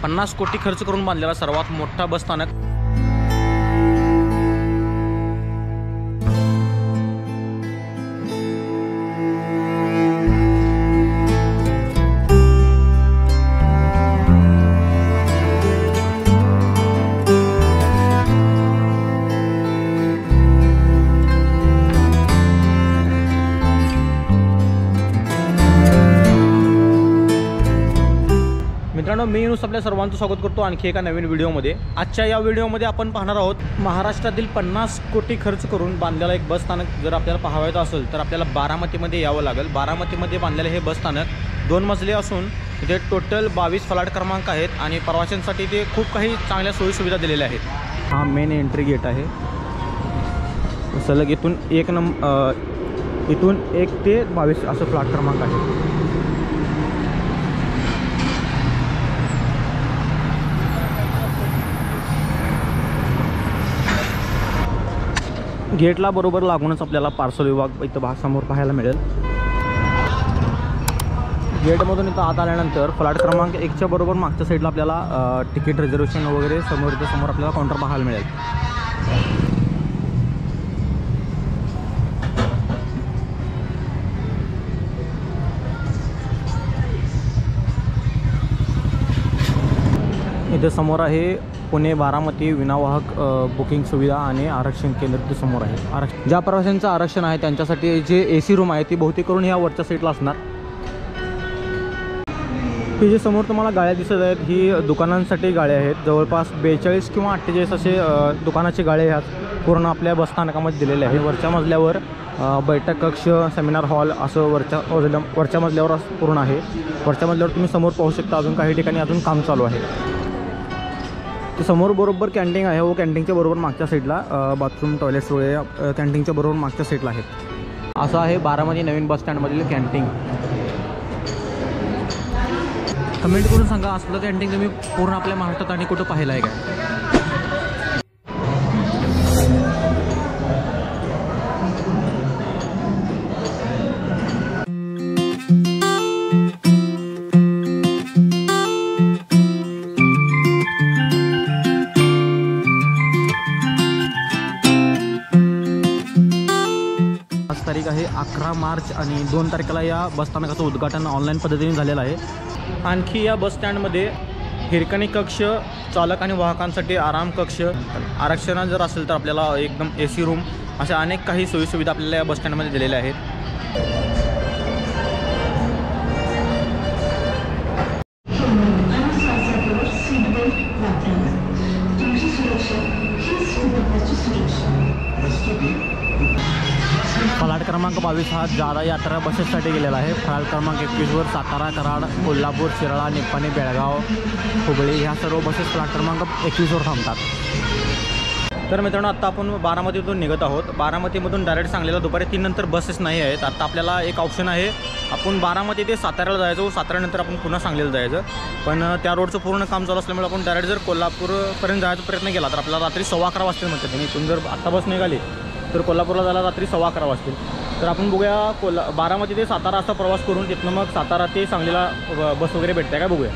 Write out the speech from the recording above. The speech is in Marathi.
50 कोटी खर्च करून बांधलेला सर्वात मोठा बस स्थानक। मित्रांनो, मी नुस आपल्या सर्वांचं स्वागत करतो आणखी एका नवीन व्हिडिओमध्ये। आजच्या या व्हिडिओमध्ये आपण पाहणार आहोत महाराष्ट्रातील 50 कोटी खर्च करून बांधलेला एक बस स्थानक जर आपल्याला पाहायचं असेल तर आपल्याला बारामतीमध्ये यावं लागेल। बारामतीमध्ये बांधलेले हे बस स्थानक 2 मजली असून इथे टोटल 22 फ्लॅट क्रमांक आहेत आणि प्रवाशांसाठी ते खूप काही चांगल्या सोयी सुविधा दिलेल्या आहेत। हा मेन एंट्री गेट आहे। सलग इथून 1 ते 22 असं फ्लॅट क्रमांक आहे। गेटला बरोबर लागूनच आपल्याला पार्सल विभाग इथं समोर पाहायला मिळेल। गेटमधून इथं आत आल्यानंतर फ्लॅट क्रमांक 1च्या बरोबर मागच्या साईडला आपल्याला तिकीट रिझर्वेशन वगैरे समोर आपल्याला काउंटर पाहायला मिळेल। इथे समोर आहे पुणे बारामती विनावाहक बुकिंग सुविधा आणि आरक्षण केंद्र ते समोर आहे। ज्या प्रवाशांचं आरक्षण आहे त्यांच्यासाठी जे AC रूम आहे ती बहुतेक करून ह्या वरच्या साईडला असणार। हे जे समोर तुम्हाला गाड्या दिसत आहेत ही दुकानांसाठी गाड्या आहेत। जवळपास 42 किंवा 48 असे दुकानाची गाड्या ह्यात पूर्ण आपल्या बसस्थानकामध्ये दिलेले आहे। वरच्या मजल्यावर बैठक कक्ष, सेमिनार हॉल असं वरच्या मजल्यावर पूर्ण आहे। वरच्या मजल्यावर तुम्ही समोर पाहू शकता अजून काही ठिकाणी अजून काम चालू आहे। समोर बरोबर कॅन्टीन आहे व कॅन्टीनच्या बरोबर मागच्या साईडला बाथरूम टॉयलेट्स वगैरे कॅन्टीनच्या बरोबर मागच्या साईडला आहेत। असं आहे बारामती नवीन बस स्टँडमधील कॅन्टीन। कमेंट करून सांगा असलं कॅन्टीन तुम्ही पूर्ण आपल्या महाराष्ट्रात आणि कुठं पाहिलं आहे काय। तारीख आहे 11 मार्च आणि 2 तारखेला या बसस्थानकाचं उद्घाटन ऑनलाईन पद्धतीने झालेलं आहे। आणखी या बस स्टँडमध्ये हिरकणी कक्ष, चालक आणि वाहकांसाठी आराम कक्ष, आरक्षण जर असेल तर आपल्याला एकदम AC रूम अशा अनेक काही सोयीसुविधा आपल्याला या बस स्टँडमध्ये दिलेल्या आहेत। फ्लॅट क्रमांक 22 हा जादा यात्रा बसेससाठी गेलेला आहे। फ्लॅट क्रमांक 21वर सातारा, कराड, कोल्हापूर, शिराळा, निपाणी, बेळगाव, हुबळी ह्या सर्व बसेस फ्लॅट क्रमांक 21वर थांबतात। तर मित्रांनो, आत्ता आपण बारामतीतून निघत आहोत। बारामतीमधून डायरेक्ट सांगलीला दुपारी 3 नंतर बसेस नाही आहेत। आता आपल्याला एक ऑप्शन आहे, आपण बारामती ते साताऱ्याला जायचं व साताऱ्यानंतर आपण पुन्हा सांगलीला जायचं। पण त्या रोडचं पूर्ण काम चालू असल्यामुळे आपण डायरेक्ट जर कोल्हापूरपर्यंत जायचा प्रयत्न केला तर आपल्याला रात्री 11:15 वाजतील म्हणतात त्यांनी। इथून जर आत्ता बस निघाली तर कोल्हापूरला जायला रात्री 11:15 वाजतील। तर आपण बघूया बारामती ते सातारा असा प्रवास करून तिथनं मग सातारा ते सांगलीला बस वगैरे भेटते का बघूया।